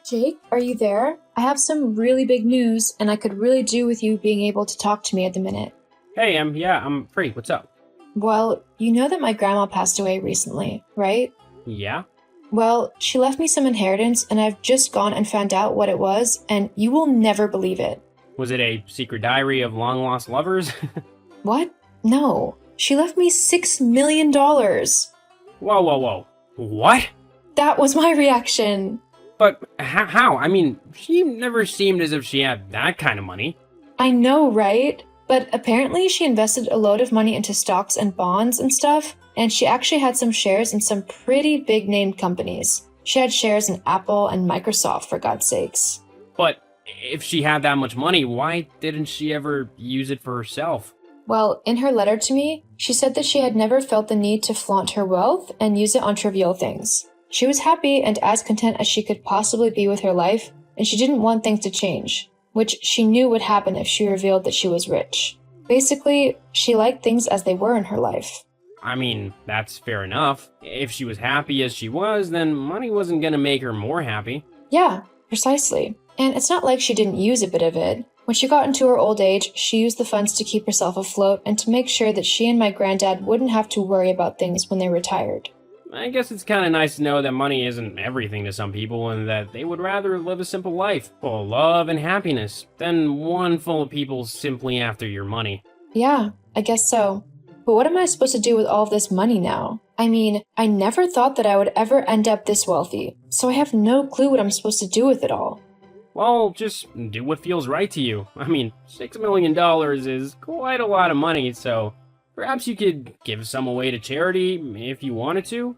Jake, are you there? I have some really big news, and I could really do with you being able to talk to me at the minute. Hey, I'm free. What's up? Well, you know that my grandma passed away recently, right? Yeah? Well, she left me some inheritance, and I've just gone and found out what it was, and you will never believe it. Was it a secret diary of long-lost lovers? What? No. She left me $6 million. Whoa. What? That was my reaction. But how? I mean, she never seemed as if she had that kind of money. I know, right? But apparently she invested a load of money into stocks and bonds and stuff, and she actually had some shares in some pretty big named companies. She had shares in Apple and Microsoft, for God's sakes. But if she had that much money, why didn't she ever use it for herself? Well, in her letter to me, she said that she had never felt the need to flaunt her wealth and use it on trivial things. She was happy and as content as she could possibly be with her life, and she didn't want things to change, which she knew would happen if she revealed that she was rich. Basically, she liked things as they were in her life. I mean, that's fair enough. If she was happy as she was, then money wasn't gonna make her more happy. Yeah, precisely. And it's not like she didn't use a bit of it. When she got into her old age, she used the funds to keep herself afloat and to make sure that she and my granddad wouldn't have to worry about things when they retired. I guess it's kind of nice to know that money isn't everything to some people and that they would rather live a simple life, full of love and happiness, than one full of people simply after your money. Yeah, I guess so. But what am I supposed to do with all of this money now? I mean, I never thought that I would ever end up this wealthy, so I have no clue what I'm supposed to do with it all. Well, just do what feels right to you. I mean, $6 million is quite a lot of money, so perhaps you could give some away to charity if you wanted to.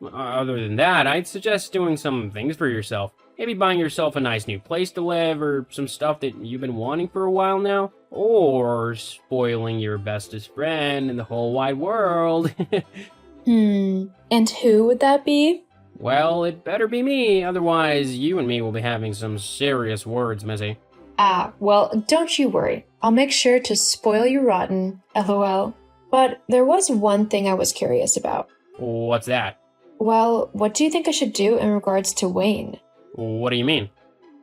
Other than that, I'd suggest doing some things for yourself. Maybe buying yourself a nice new place to live, or some stuff that you've been wanting for a while now. Or spoiling your bestest friend in the whole wide world. And who would that be? Well, it better be me, otherwise you and me will be having some serious words, Missy. Well, don't you worry. I'll make sure to spoil you rotten, lol. But there was one thing I was curious about. What's that? Well, what do you think I should do in regards to Wayne? What do you mean?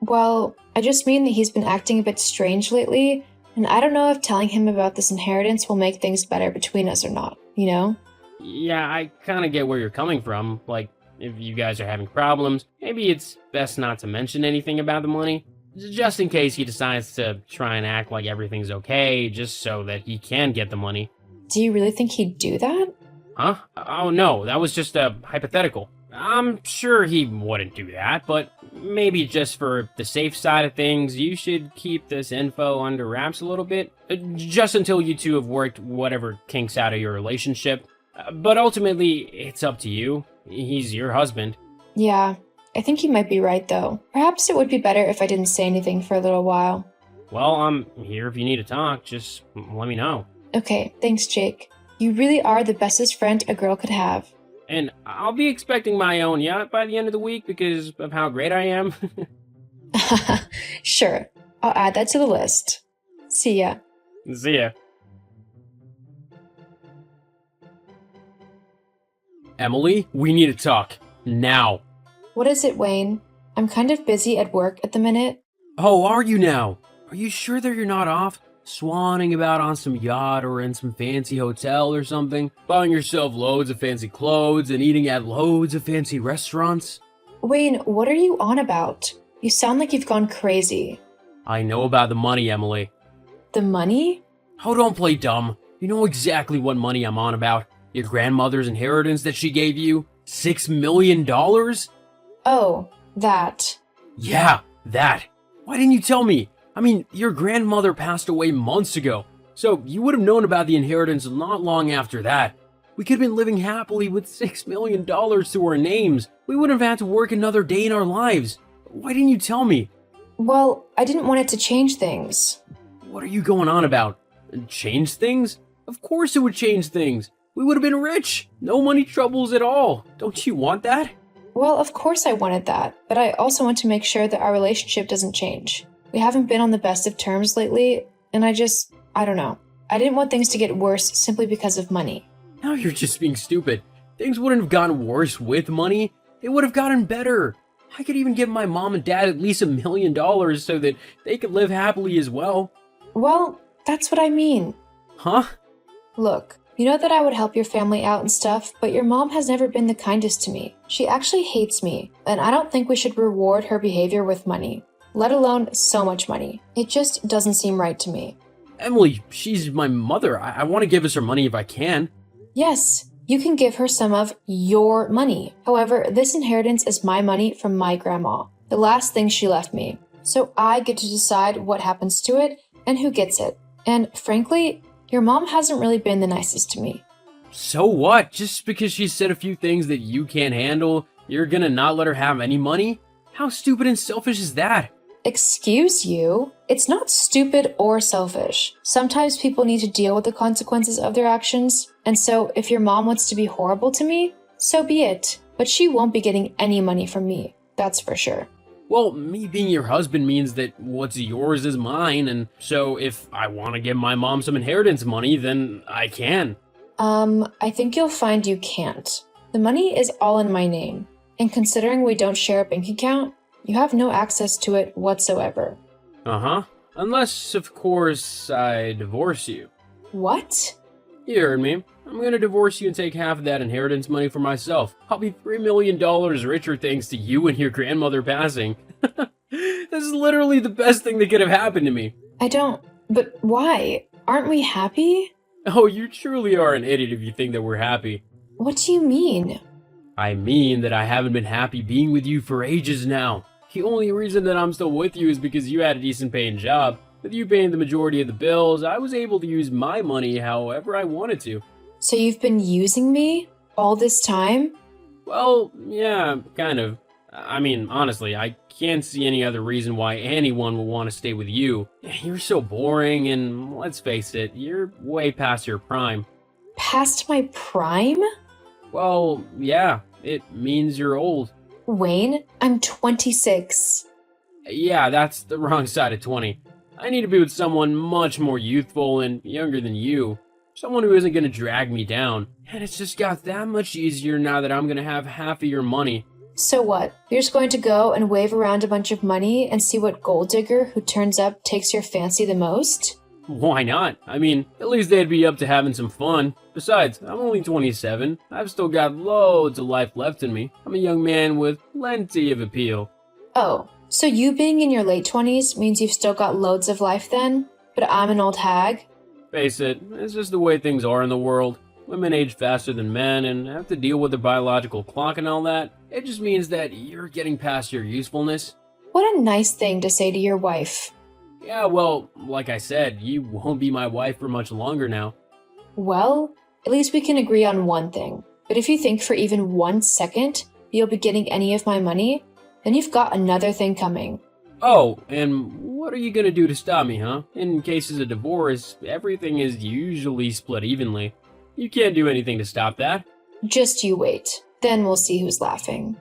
Well, I just mean that he's been acting a bit strange lately, and I don't know if telling him about this inheritance will make things better between us or not, you know? Yeah, I kinda get where you're coming from. Like, if you guys are having problems, maybe it's best not to mention anything about the money, just in case he decides to try and act like everything's okay, just so that he can get the money. Do you really think he'd do that? Huh? Oh no, that was just a hypothetical. I'm sure he wouldn't do that, but maybe just for the safe side of things, you should keep this info under wraps a little bit, just until you two have worked whatever kinks out of your relationship. But ultimately, it's up to you. He's your husband. Yeah, I think you might be right though. Perhaps it would be better if I didn't say anything for a little while. Well, I'm here if you need to talk, just let me know. Okay, thanks, Jake. You really are the bestest friend a girl could have. And I'll be expecting my own yacht by the end of the week because of how great I am. Sure, I'll add that to the list. See ya. See ya. Emily, we need to talk. Now. What is it, Wayne? I'm kind of busy at work at the minute. Oh, are you now? Are you sure that you're not off? Swanning about on some yacht or in some fancy hotel or something? Buying yourself loads of fancy clothes and eating at loads of fancy restaurants? Wayne, what are you on about? You sound like you've gone crazy. I know about the money, Emily. The money? Oh, don't play dumb. You know exactly what money I'm on about. Your grandmother's inheritance that she gave you? $6 million? Oh, that. Yeah, that. Why didn't you tell me? I mean, your grandmother passed away months ago, so you would have known about the inheritance not long after that. We could have been living happily with $6 million to our names. We wouldn't have had to work another day in our lives. Why didn't you tell me? Well, I didn't want it to change things. What are you going on about? Change things? Of course it would change things. We would have been rich. No money troubles at all. Don't you want that? Well, of course I wanted that, but I also want to make sure that our relationship doesn't change. We haven't been on the best of terms lately, and I don't know. I didn't want things to get worse simply because of money. Now you're just being stupid. Things wouldn't have gotten worse with money. They would have gotten better. I could even give my mom and dad at least $1 million so that they could live happily as well. Well, that's what I mean. Huh? Look, you know that I would help your family out and stuff, but your mom has never been the kindest to me. She actually hates me, and I don't think we should reward her behavior with money, let alone so much money. It just doesn't seem right to me. Emily, she's my mother. I want to give us her money if I can. Yes, you can give her some of your money. However, this inheritance is my money from my grandma, the last thing she left me. So I get to decide what happens to it and who gets it. And frankly, your mom hasn't really been the nicest to me. So what? Just because she said a few things that you can't handle, you're gonna not let her have any money? How stupid and selfish is that? Excuse you? It's not stupid or selfish. Sometimes people need to deal with the consequences of their actions, and so if your mom wants to be horrible to me, so be it. But she won't be getting any money from me, that's for sure. Well, me being your husband means that what's yours is mine, and so if I want to give my mom some inheritance money, then I can. I think you'll find you can't. The money is all in my name, and considering we don't share a bank account, you have no access to it whatsoever. Uh-huh. Unless, of course, I divorce you. What? You heard me. I'm gonna divorce you and take half of that inheritance money for myself. I'll be $3 million richer thanks to you and your grandmother passing. This is literally the best thing that could have happened to me. But why? Aren't we happy? Oh, you truly are an idiot if you think that we're happy. What do you mean? I mean that I haven't been happy being with you for ages now. The only reason that I'm still with you is because you had a decent paying job. With you paying the majority of the bills, I was able to use my money however I wanted to. So you've been using me all this time? Well, yeah, kind of. I mean, honestly, I can't see any other reason why anyone would want to stay with you. You're so boring, and let's face it, you're way past your prime. Past my prime? Well, yeah, it means you're old. Wayne, I'm 26. Yeah, that's the wrong side of 20. I need to be with someone much more youthful and younger than you. Someone who isn't going to drag me down. And it's just got that much easier now that I'm going to have half of your money. So what? You're just going to go and wave around a bunch of money and see what gold digger who turns up takes your fancy the most? Why not? I mean, at least they'd be up to having some fun. Besides, I'm only 27. I've still got loads of life left in me. I'm a young man with plenty of appeal. Oh, so you being in your late 20s means you've still got loads of life then? But I'm an old hag? Face it, it's just the way things are in the world. Women age faster than men and have to deal with their biological clock and all that. It just means that you're getting past your usefulness. What a nice thing to say to your wife. Yeah, well, like I said, you won't be my wife for much longer now. Well, at least we can agree on one thing. But if you think for even 1 second you'll be getting any of my money, then you've got another thing coming. Oh, and what are you gonna do to stop me, huh? In cases of divorce, everything is usually split evenly. You can't do anything to stop that. Just you wait. Then we'll see who's laughing.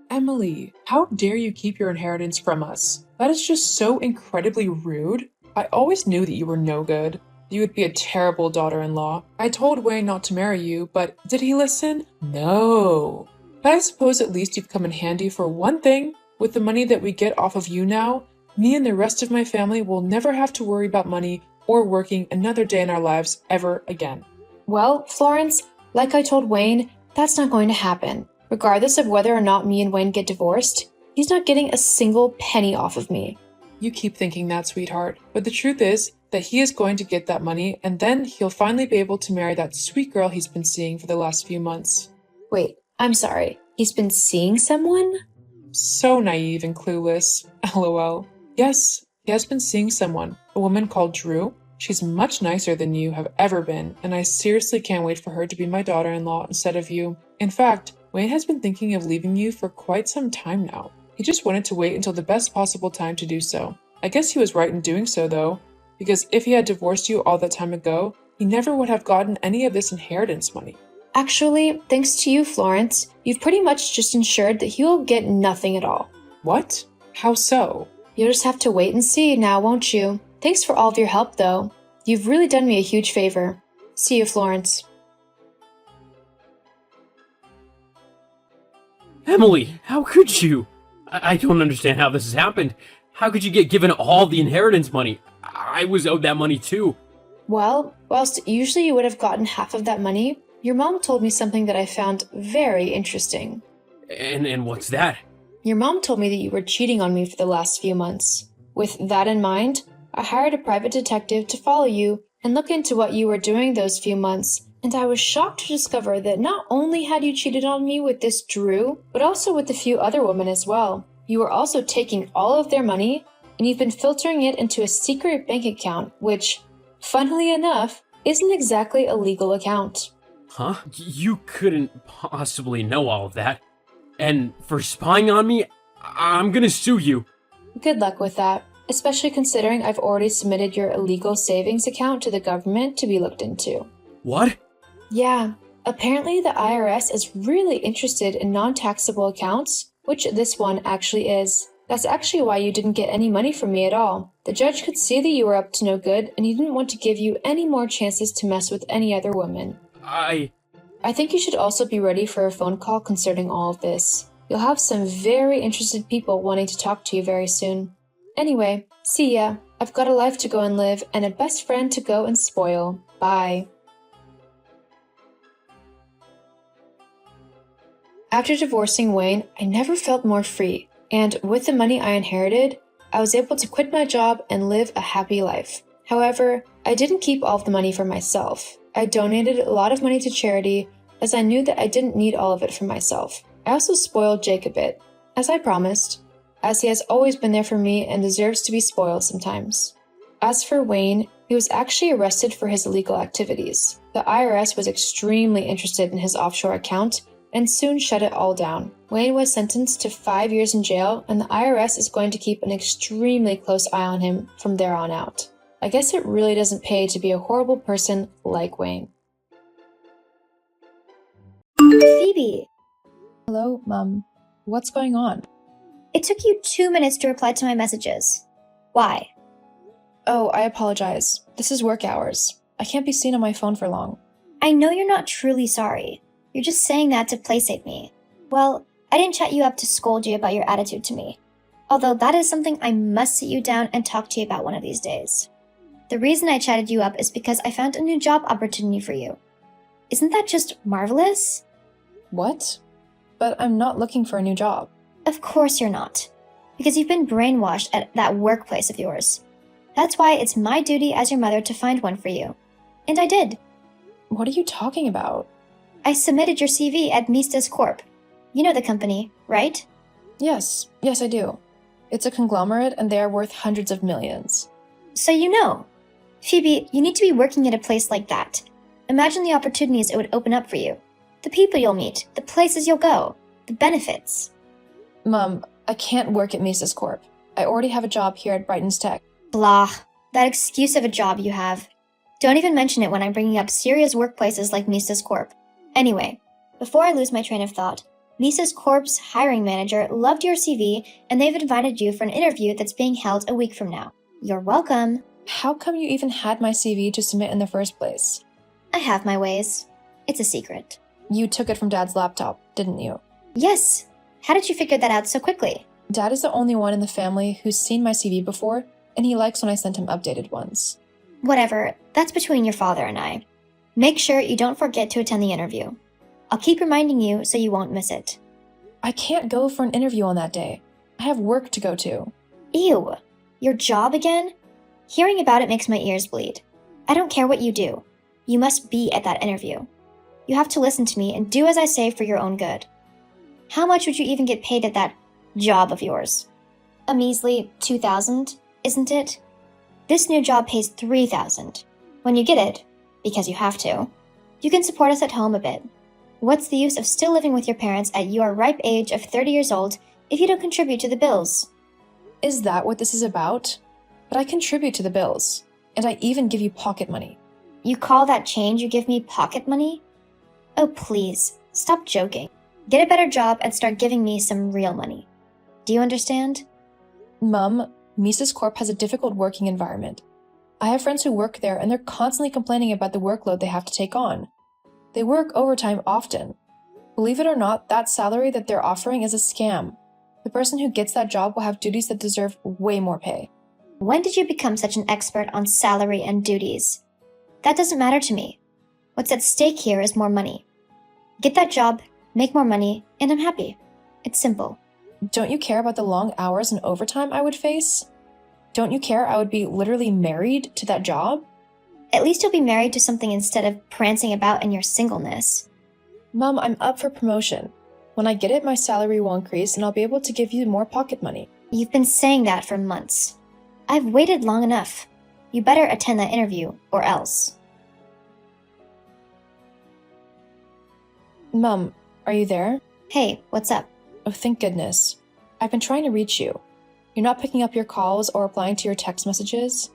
Emily, how dare you keep your inheritance from us? That is just so incredibly rude. I always knew that you were no good. You would be a terrible daughter-in-law. I told Wayne not to marry you, but did he listen? No. But I suppose at least you've come in handy for one thing. With the money that we get off of you now, me and the rest of my family will never have to worry about money or working another day in our lives ever again. Well, Florence, like I told Wayne, that's not going to happen. Regardless of whether or not me and Wayne get divorced, he's not getting a single penny off of me. You keep thinking that, sweetheart. But the truth is that he is going to get that money, and then he'll finally be able to marry that sweet girl he's been seeing for the last few months. Wait, I'm sorry. He's been seeing someone? So naive and clueless. LOL. Yes, he has been seeing someone, a woman called Drew. She's much nicer than you have ever been, and I seriously can't wait for her to be my daughter-in-law instead of you. In fact, Wayne has been thinking of leaving you for quite some time now. He just wanted to wait until the best possible time to do so. I guess he was right in doing so, though, because if he had divorced you all that time ago, he never would have gotten any of this inheritance money. Actually, thanks to you, Florence, you've pretty much just ensured that he will get nothing at all. What? How so? You'll just have to wait and see now, won't you? Thanks for all of your help, though. You've really done me a huge favor. See you, Florence. Emily, how could you? I don't understand how this has happened. How could you get given all the inheritance money? I was owed that money too. Well, whilst usually you would have gotten half of that money, your mom told me something that I found very interesting. And what's that? Your mom told me that you were cheating on me for the last few months. With that in mind, I hired a private detective to follow you and look into what you were doing those few months, and I was shocked to discover that not only had you cheated on me with this Drew, but also with a few other women as well. You were also taking all of their money, and you've been filtering it into a secret bank account, which, funnily enough, isn't exactly a legal account. Huh? You couldn't possibly know all of that. And for spying on me, I'm gonna sue you. Good luck with that, especially considering I've already submitted your illegal savings account to the government to be looked into. What? Yeah, apparently the IRS is really interested in non-taxable accounts, which this one actually is. That's actually why you didn't get any money from me at all. The judge could see that you were up to no good, and he didn't want to give you any more chances to mess with any other woman. I think you should also be ready for a phone call concerning all of this. You'll have some very interested people wanting to talk to you very soon. Anyway, see ya. I've got a life to go and live, and a best friend to go and spoil. Bye. After divorcing Wayne, I never felt more free, and with the money I inherited, I was able to quit my job and live a happy life. However, I didn't keep all of the money for myself. I donated a lot of money to charity, as I knew that I didn't need all of it for myself. I also spoiled Jake a bit, as I promised, as he has always been there for me and deserves to be spoiled sometimes. As for Wayne, he was actually arrested for his illegal activities. The IRS was extremely interested in his offshore account and soon shut it all down. Wayne was sentenced to 5 years in jail, and the IRS is going to keep an extremely close eye on him from there on out. I guess it really doesn't pay to be a horrible person like Wayne. Phoebe, Hello, Mom. What's going on? it took you 2 minutes to reply to my messages. Why? Oh, I apologize. This is work hours. I can't be seen on my phone for long. I know you're not truly sorry. You're just saying that to placate me. Well, I didn't chat you up to scold you about your attitude to me. Although that is something I must sit you down and talk to you about one of these days. The reason I chatted you up is because I found a new job opportunity for you. Isn't that just marvelous? What? But I'm not looking for a new job. Of course you're not. Because you've been brainwashed at that workplace of yours. That's why it's my duty as your mother to find one for you. And I did. What are you talking about? I submitted your CV at Mistas Corp. You know the company, right? Yes, I do. It's a conglomerate and they are worth hundreds of millions. So you know. Phoebe, you need to be working at a place like that. Imagine the opportunities it would open up for you. The people you'll meet, the places you'll go, the benefits. Mom, I can't work at Mises Corp. I already have a job here at Brighton's Tech. Blah. That excuse of a job you have. Don't even mention it when I'm bringing up serious workplaces like Mistas Corp. Anyway, before I lose my train of thought, Mistas Corp's hiring manager loved your CV and they've invited you for an interview that's being held a week from now. You're welcome. How come you even had my CV to submit in the first place? I have my ways. It's a secret. You took it from Dad's laptop, didn't you? Yes. How did you figure that out so quickly? Dad is the only one in the family who's seen my CV before, and he likes when I send him updated ones. Whatever. That's between your father and I. Make sure you don't forget to attend the interview. I'll keep reminding you so you won't miss it. I can't go for an interview on that day. I have work to go to. Ew. Your job again? Hearing about it makes my ears bleed. I don't care what you do. You must be at that interview. You have to listen to me and do as I say for your own good. How much would you even get paid at that job of yours? A measly $2,000, isn't it? This new job pays $3,000. When you get it, because you have to, you can support us at home a bit. What's the use of still living with your parents at your ripe age of 30 years old if you don't contribute to the bills? Is that what this is about? But I contribute to the bills, and I even give you pocket money. You call that change you give me pocket money? Oh, please, stop joking. Get a better job and start giving me some real money. Do you understand? Mum, Mises Corp has a difficult working environment. I have friends who work there and they're constantly complaining about the workload they have to take on. They work overtime often. Believe it or not, that salary that they're offering is a scam. The person who gets that job will have duties that deserve way more pay. When did you become such an expert on salary and duties? That doesn't matter to me. What's at stake here is more money. Get that job, make more money, and I'm happy. It's simple. Don't you care about the long hours and overtime I would face? Don't you care I would be literally married to that job? At least you'll be married to something instead of prancing about in your singleness. Mom, I'm up for promotion. When I get it, my salary will increase and I'll be able to give you more pocket money. You've been saying that for months. I've waited long enough. You better attend that interview, or else. Mom, are you there? Hey, what's up? Oh, thank goodness. I've been trying to reach you. You're not picking up your calls or replying to your text messages.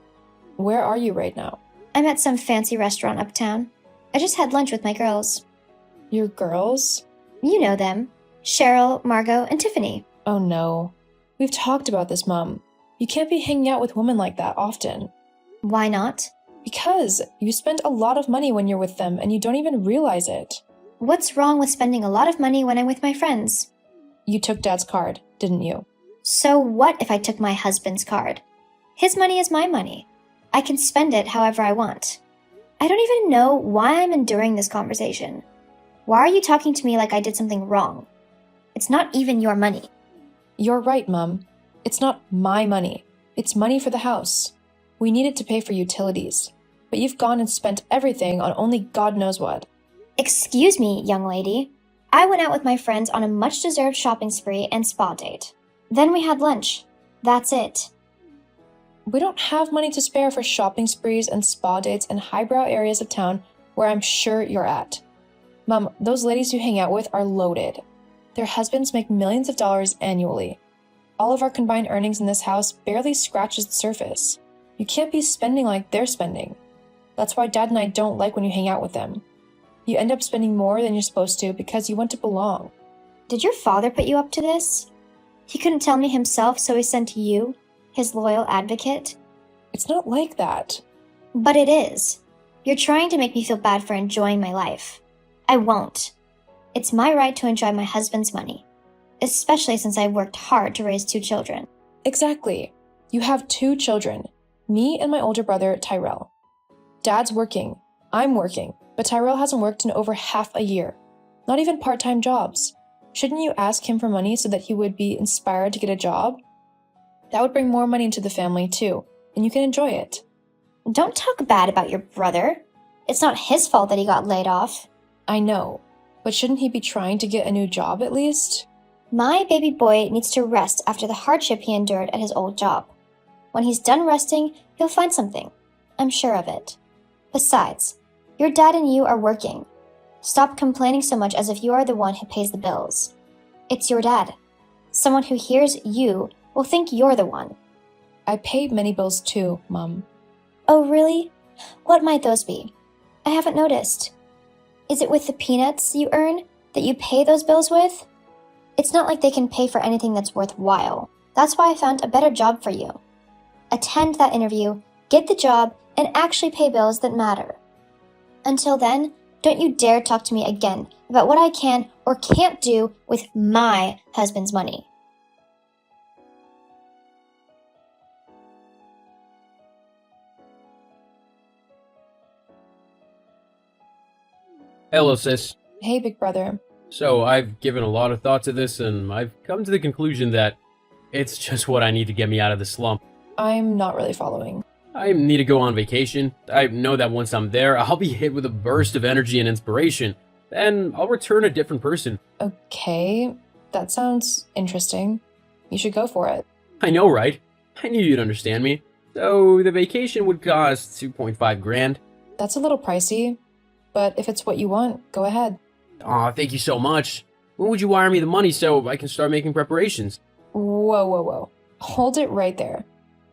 Where are you right now? I'm at some fancy restaurant uptown. I just had lunch with my girls. Your girls? You know them. Cheryl, Margot, and Tiffany. Oh no. We've talked about this, Mom. You can't be hanging out with women like that often. Why not? Because you spend a lot of money when you're with them and you don't even realize it. What's wrong with spending a lot of money when I'm with my friends? You took Dad's card, didn't you? So what if I took my husband's card? His money is my money. I can spend it however I want. I don't even know why I'm enduring this conversation. Why are you talking to me like I did something wrong? It's not even your money. You're right, Mom. It's not my money. It's money for the house. We need it to pay for utilities. But you've gone and spent everything on only God knows what. Excuse me, young lady. I went out with my friends on a much-deserved shopping spree and spa date. Then we had lunch. That's it. We don't have money to spare for shopping sprees and spa dates in highbrow areas of town where I'm sure you're at. Mom, those ladies you hang out with are loaded. Their husbands make millions of dollars annually. All of our combined earnings in this house barely scratches the surface. You can't be spending like they're spending. That's why Dad and I don't like when you hang out with them. You end up spending more than you're supposed to because you want to belong. Did your father put you up to this? He couldn't tell me himself, so he sent you, his loyal advocate? It's not like that. But it is. You're trying to make me feel bad for enjoying my life. I won't. It's my right to enjoy my husband's money, especially since I worked hard to raise 2 children. Exactly. You have 2 children, me and my older brother, Tyrell. Dad's working, I'm working, but Tyrell hasn't worked in over half a year. Not even part-time jobs. Shouldn't you ask him for money so that he would be inspired to get a job? That would bring more money into the family too, and you can enjoy it. Don't talk bad about your brother. It's not his fault that he got laid off. I know, but shouldn't he be trying to get a new job at least? My baby boy needs to rest after the hardship he endured at his old job. When he's done resting, he'll find something. I'm sure of it. Besides, your dad and you are working. Stop complaining so much as if you are the one who pays the bills. It's your dad. Someone who hears you will think you're the one. I pay many bills too, Mom. Oh, really? What might those be? I haven't noticed. Is it with the peanuts you earn that you pay those bills with? It's not like they can pay for anything that's worthwhile. That's why I found a better job for you. Attend that interview, get the job, and actually pay bills that matter. Until then, don't you dare talk to me again about what I can or can't do with my husband's money. Hello, sis. Hey, big brother. So, I've given a lot of thought to this, and I've come to the conclusion that it's just what I need to get me out of the slump. I'm not really following. I need to go on vacation. I know that once I'm there, I'll be hit with a burst of energy and inspiration. Then I'll return a different person. Okay, that sounds interesting. You should go for it. I know, right? I knew you'd understand me. So, the vacation would cost 2.5 grand. That's a little pricey, but if it's what you want, go ahead. Aw, thank you so much. When would you wire me the money so I can start making preparations? Whoa. Hold it right there.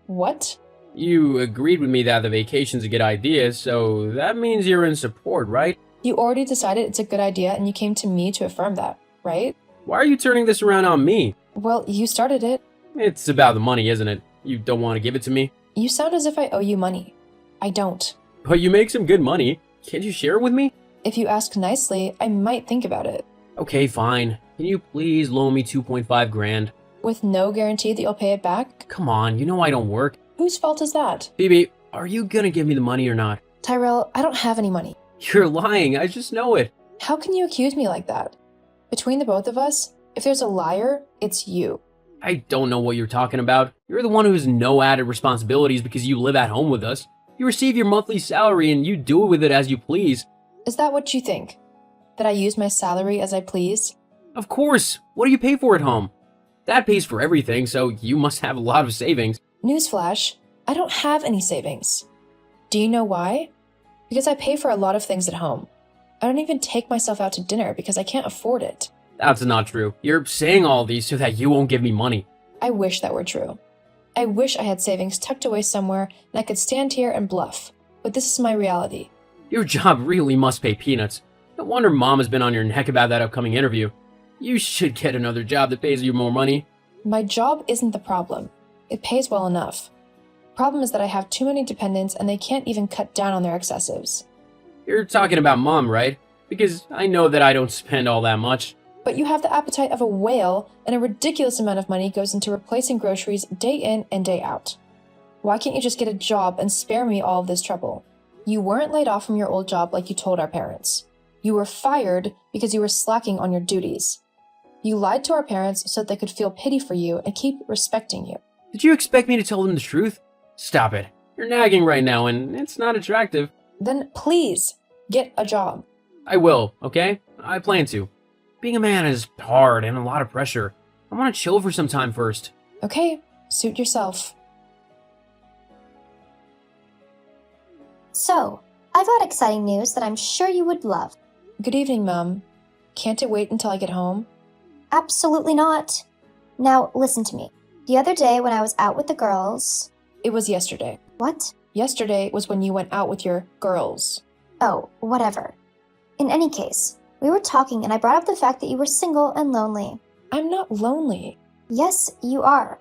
What? You agreed with me that the vacation's a good idea, so that means you're in support, right? You already decided it's a good idea and you came to me to affirm that, right? Why are you turning this around on me? Well, you started it. It's about the money, isn't it? You don't want to give it to me? You sound as if I owe you money. I don't. But you make some good money. Can't you share it with me? If you ask nicely, I might think about it. Okay, fine. Can you please loan me 2.5 grand? With no guarantee that you'll pay it back? Come on, you know I don't work. Whose fault is that? Phoebe, are you gonna give me the money or not? Tyrell, I don't have any money. You're lying, I just know it. How can you accuse me like that? Between the both of us, if there's a liar, it's you. I don't know what you're talking about. You're the one who has no added responsibilities because you live at home with us. You receive your monthly salary and you do with it as you please. Is that what you think? That I use my salary as I please? Of course. What do you pay for at home? That pays for everything, so you must have a lot of savings. Newsflash, I don't have any savings. Do you know why? Because I pay for a lot of things at home. I don't even take myself out to dinner because I can't afford it. That's not true. You're saying all these so that you won't give me money. I wish that were true. I wish I had savings tucked away somewhere and I could stand here and bluff. But this is my reality. Your job really must pay peanuts. No wonder Mom has been on your neck about that upcoming interview. You should get another job that pays you more money. My job isn't the problem. It pays well enough. Problem is that I have too many dependents and they can't even cut down on their excessives. You're talking about Mom, right? Because I know that I don't spend all that much. But you have the appetite of a whale, and a ridiculous amount of money goes into replacing groceries day in and day out. Why can't you just get a job and spare me all of this trouble? You weren't laid off from your old job like you told our parents. You were fired because you were slacking on your duties. You lied to our parents so that they could feel pity for you and keep respecting you. Did you expect me to tell them the truth? Stop it. You're nagging right now and it's not attractive. Then please, get a job. I will, okay? I plan to. Being a man is hard and a lot of pressure. I want to chill for some time first. Okay, suit yourself. So, I've got exciting news that I'm sure you would love. Good evening, Mom. Can't it wait until I get home? Absolutely not. Now, listen to me. The other day when I was out with the girls... It was yesterday. What? Yesterday was when you went out with your girls. Oh, whatever. In any case, we were talking and I brought up the fact that you were single and lonely. I'm not lonely. Yes, you are.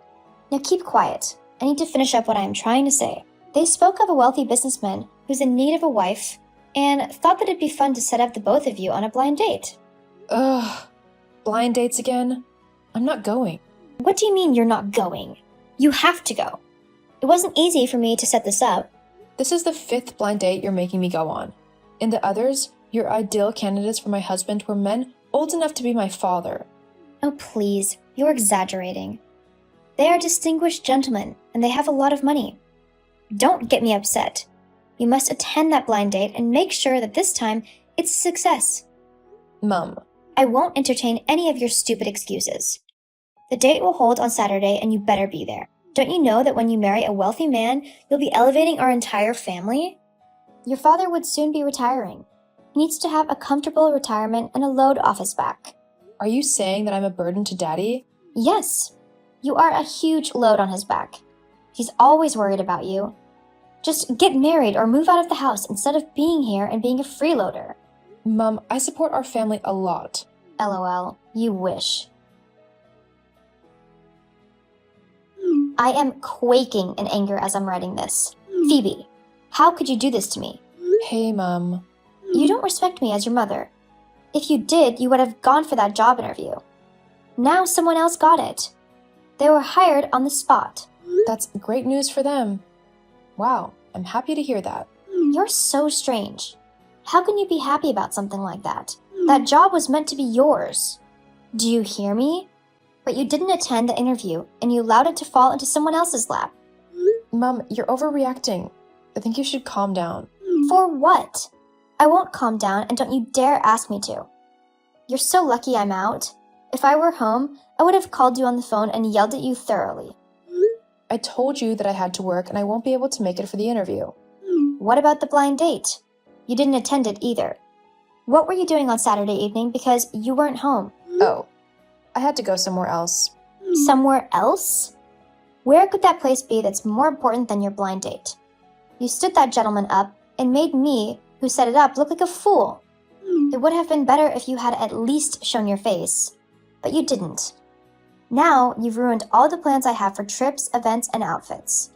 Now keep quiet. I need to finish up what I am trying to say. They spoke of a wealthy businessman who's in need of a wife and thought that it'd be fun to set up the both of you on a blind date. Ugh. Blind dates again? I'm not going. What do you mean you're not going? You have to go. It wasn't easy for me to set this up. This is the 5th blind date you're making me go on. In the others, your ideal candidates for my husband were men old enough to be my father. Oh, please. You're exaggerating. They are distinguished gentlemen, and they have a lot of money. Don't get me upset. You must attend that blind date and make sure that this time it's a success. Mum, I won't entertain any of your stupid excuses. The date will hold on Saturday, and you better be there. Don't you know that when you marry a wealthy man, you'll be elevating our entire family? Your father would soon be retiring. He needs to have a comfortable retirement and a load off his back. are you saying that I'm a burden to Daddy? Yes, you are a huge load on his back. He's always worried about you. Just get married or move out of the house instead of being here and being a freeloader. Mum, I support our family a lot. LOL, you wish. I am quaking in anger as I'm writing this. Phoebe, how could you do this to me? Hey, Mum. You don't respect me as your mother. If you did, you would have gone for that job interview. Now someone else got it. They were hired on the spot. That's great news for them. Wow, I'm happy to hear that. You're so strange. How can you be happy about something like that? That job was meant to be yours. Do you hear me? But you didn't attend the interview, and you allowed it to fall into someone else's lap. Mum, you're overreacting. I think you should calm down. For what? I won't calm down, and don't you dare ask me to. You're so lucky I'm out. If I were home, I would have called you on the phone and yelled at you thoroughly. I told you that I had to work and I won't be able to make it for the interview. What about the blind date? You didn't attend it either. What were you doing on Saturday evening because you weren't home? Oh, I had to go somewhere else. Somewhere else? Where could that place be that's more important than your blind date? You stood that gentleman up and made me, who set it up, look like a fool. It would have been better if you had at least shown your face, but you didn't. Now you've ruined all the plans I have for trips, events, and outfits.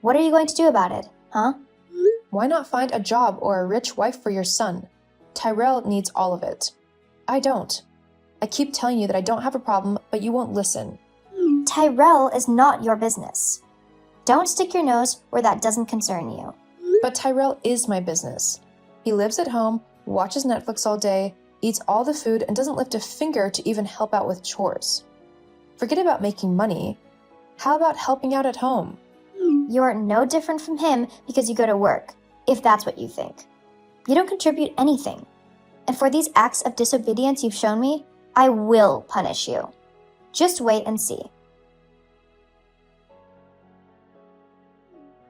What are you going to do about it, huh? Why not find a job or a rich wife for your son? Tyrell needs all of it. I don't. I keep telling you that I don't have a problem, but you won't listen. Tyrell is not your business. Don't stick your nose where that doesn't concern you. But Tyrell is my business. He lives at home, watches Netflix all day, eats all the food, and doesn't lift a finger to even help out with chores. Forget about making money. How about helping out at home? You're no different from him because you go to work, if that's what you think. You don't contribute anything. And for these acts of disobedience you've shown me, I will punish you. Just wait and see.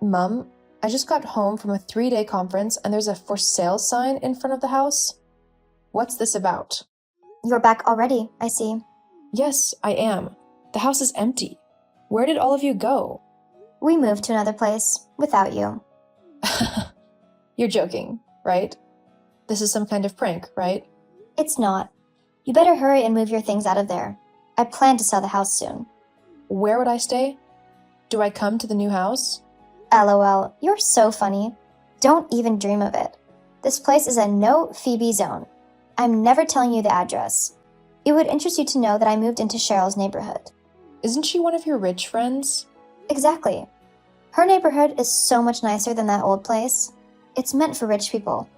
Mom, I just got home from a 3-day conference and there's a for sale sign in front of the house. What's this about? You're back already, I see. Yes, I am. The house is empty. Where did all of you go? We moved to another place without you. You're joking, right? This is some kind of prank, right? It's not. You better hurry and move your things out of there. I plan to sell the house soon. Where would I stay? Do I come to the new house? LOL, you're so funny. Don't even dream of it. This place is a no Phoebe zone. I'm never telling you the address. It would interest you to know that I moved into Cheryl's neighborhood. Isn't she one of your rich friends? Exactly. Her neighborhood is so much nicer than that old place. It's meant for rich people.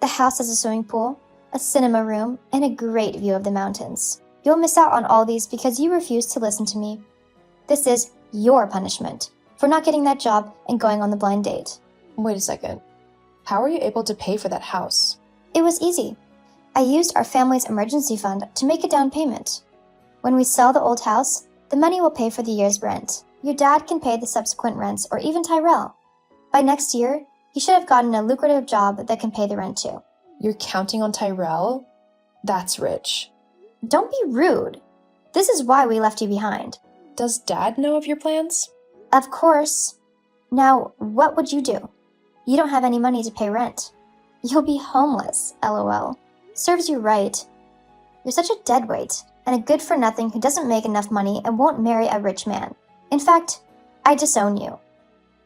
The house has a swimming pool, a cinema room, and a great view of the mountains. You'll miss out on all these because you refuse to listen to me. This is your punishment for not getting that job and going on the blind date. Wait a second. How are you able to pay for that house? It was easy. I used our family's emergency fund to make a down payment. When we sell the old house, the money will pay for the year's rent. Your dad can pay the subsequent rents or even Tyrell. By next year, he should have gotten a lucrative job that can pay the rent too. You're counting on Tyrell? That's rich. Don't be rude. This is why we left you behind. Does Dad know of your plans? Of course. Now, what would you do? You don't have any money to pay rent. You'll be homeless, LOL. Serves you right. You're such a deadweight and a good-for-nothing who doesn't make enough money and won't marry a rich man. In fact, I disown you.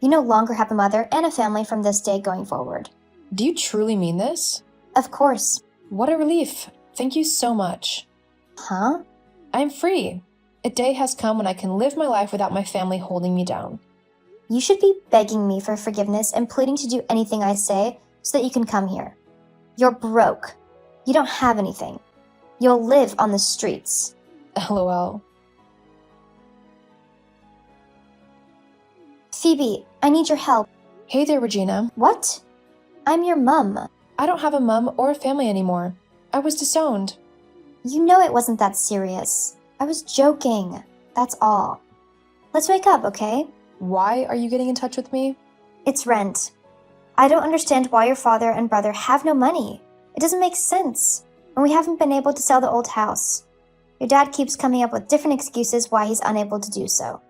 You no longer have a mother and a family from this day going forward. Do you truly mean this? Of course. What a relief. Thank you so much. Huh? I am free. A day has come when I can live my life without my family holding me down. You should be begging me for forgiveness and pleading to do anything I say so that you can come here. You're broke. You don't have anything. You'll live on the streets. LOL. Phoebe, I need your help. Hey there, Regina. What? I'm your mum. I don't have a mom or a family anymore. I was disowned. You know it wasn't that serious. I was joking. That's all. Let's wake up, okay? Why are you getting in touch with me? It's rent. I don't understand why your father and brother have no money. It doesn't make sense. And we haven't been able to sell the old house. Your dad keeps coming up with different excuses why he's unable to do so.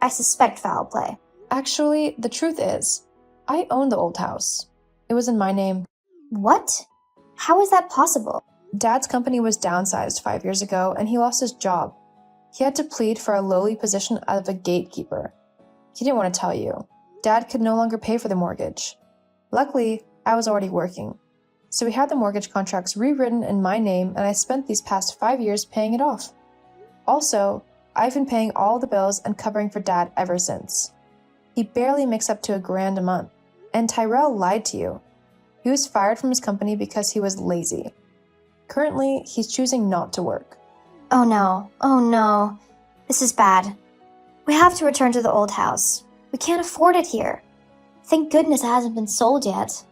I suspect foul play. Actually, the truth is, I own the old house. It was in my name. What? How is that possible? Dad's company was downsized 5 years ago and he lost his job. He had to plead for a lowly position of a gatekeeper. He didn't want to tell you. Dad could no longer pay for the mortgage. Luckily, I was already working. So we had the mortgage contracts rewritten in my name and I spent these past 5 years paying it off. Also, I've been paying all the bills and covering for Dad ever since. He barely makes up to $1,000 a month. And Tyrell lied to you. He was fired from his company because he was lazy. Currently, he's choosing not to work. Oh no. This is bad. We have to return to the old house. We can't afford it here. Thank goodness it hasn't been sold yet.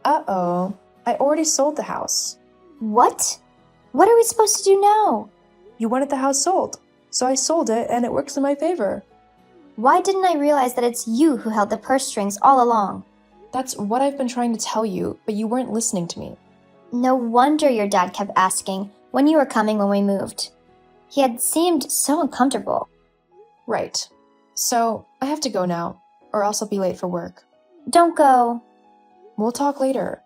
Uh-oh. I already sold the house. What? What are we supposed to do now? You wanted the house sold, so I sold it and it works in my favor. Why didn't I realize that it's you who held the purse strings all along? That's what I've been trying to tell you, but you weren't listening to me. No wonder your dad kept asking when you were coming when we moved. He had seemed so uncomfortable. Right. So, I have to go now, or else I'll be late for work. Don't go. We'll talk later.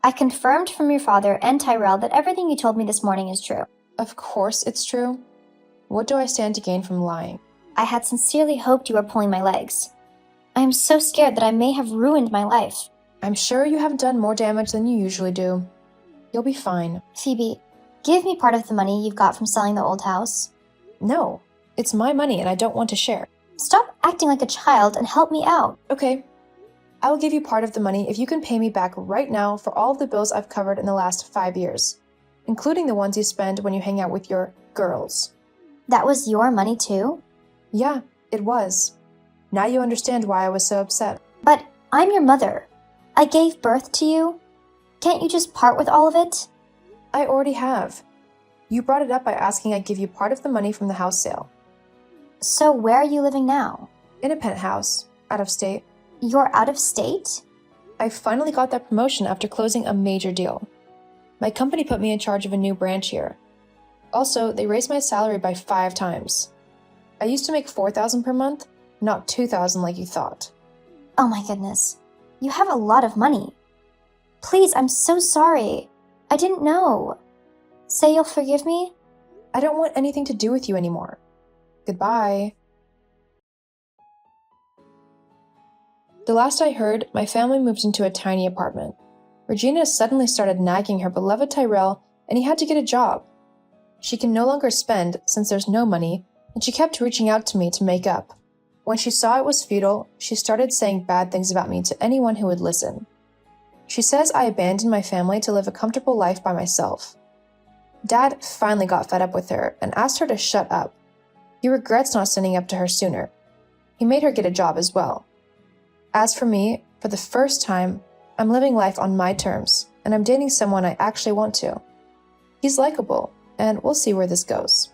I confirmed from your father and Tyrell that everything you told me this morning is true. Of course it's true. What do I stand to gain from lying? I had sincerely hoped you were pulling my legs. I am so scared that I may have ruined my life. I'm sure you have done more damage than you usually do. You'll be fine. Phoebe, give me part of the money you've got from selling the old house. No, it's my money and I don't want to share. Stop acting like a child and help me out. Okay. I will give you part of the money if you can pay me back right now for all of the bills I've covered in the last 5 years, including the ones you spend when you hang out with your girls. That was your money too? Yeah, it was. Now you understand why I was so upset. But I'm your mother. I gave birth to you. Can't you just part with all of it? I already have. You brought it up by asking I give you part of the money from the house sale. So where are you living now? In a penthouse, out of state. You're out of state? I finally got that promotion after closing a major deal. My company put me in charge of a new branch here. Also, they raised my salary by 5 times. I used to make $4,000 per month, not $2,000 like you thought. Oh my goodness. You have a lot of money. Please, I'm so sorry. I didn't know. Say you'll forgive me? I don't want anything to do with you anymore. Goodbye. The last I heard, my family moved into a tiny apartment. Regina suddenly started nagging her beloved Tyrell, and he had to get a job. She can no longer spend since there's no money, and she kept reaching out to me to make up. When she saw it was futile, she started saying bad things about me to anyone who would listen. She says I abandoned my family to live a comfortable life by myself. Dad finally got fed up with her and asked her to shut up. He regrets not standing up to her sooner. He made her get a job as well. As for me, for the first time, I'm living life on my terms, and I'm dating someone I actually want to. He's likable, and we'll see where this goes.